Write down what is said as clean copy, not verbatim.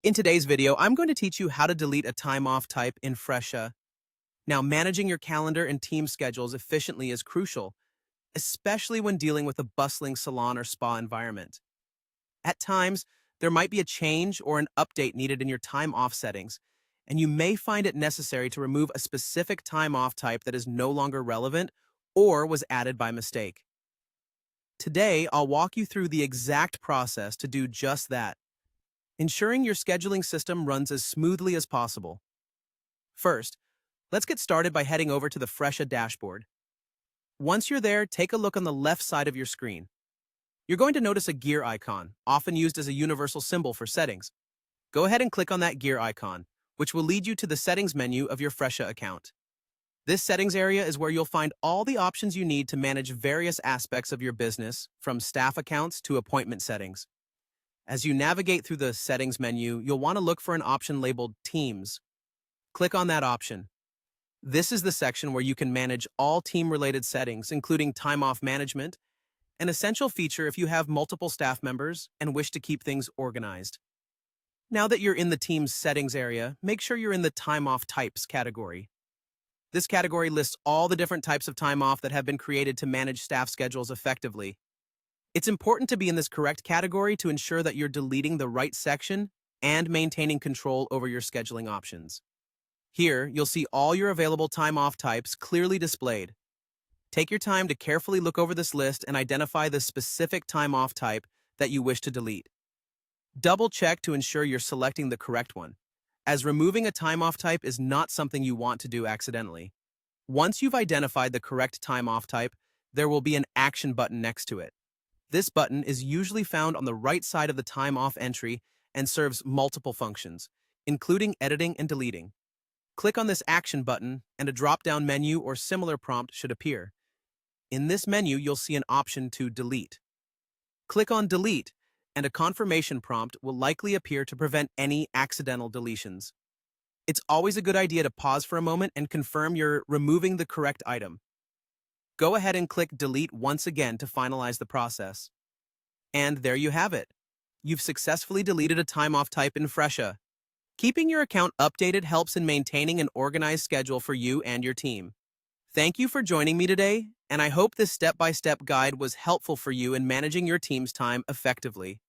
In today's video, I'm going to teach you how to delete a time-off type in Fresha. Now, managing your calendar and team schedules efficiently is crucial, especially when dealing with a bustling salon or spa environment. At times, there might be a change or an update needed in your time-off settings, and you may find it necessary to remove a specific time-off type that is no longer relevant or was added by mistake. Today, I'll walk you through the exact process to do just that, ensuring your scheduling system runs as smoothly as possible. First, let's get started by heading over to the Fresha dashboard. Once you're there, take a look on the left side of your screen. You're going to notice a gear icon, often used as a universal symbol for settings. Go ahead and click on that gear icon, which will lead you to the settings menu of your Fresha account. This settings area is where you'll find all the options you need to manage various aspects of your business, from staff accounts to appointment settings. As you navigate through the settings menu, you'll want to look for an option labeled Teams. Click on that option. This is the section where you can manage all team-related settings, including time-off management, an essential feature if you have multiple staff members and wish to keep things organized. Now that you're in the Teams settings area, make sure you're in the time-off types category. This category lists all the different types of time off that have been created to manage staff schedules effectively. It's important to be in this correct category to ensure that you're deleting the right section and maintaining control over your scheduling options. Here, you'll see all your available time-off types clearly displayed. Take your time to carefully look over this list and identify the specific time-off type that you wish to delete. Double-check to ensure you're selecting the correct one, as removing a time-off type is not something you want to do accidentally. Once you've identified the correct time-off type, there will be an Action button next to it. This button is usually found on the right side of the time-off entry and serves multiple functions, including editing and deleting. Click on this Action button and a drop-down menu or similar prompt should appear. In this menu, you'll see an option to delete. Click on Delete, and a confirmation prompt will likely appear to prevent any accidental deletions. It's always a good idea to pause for a moment and confirm you're removing the correct item. Go ahead and click Delete once again to finalize the process. And there you have it. You've successfully deleted a time-off type in Fresha. Keeping your account updated helps in maintaining an organized schedule for you and your team. Thank you for joining me today, and I hope this step-by-step guide was helpful for you in managing your team's time effectively.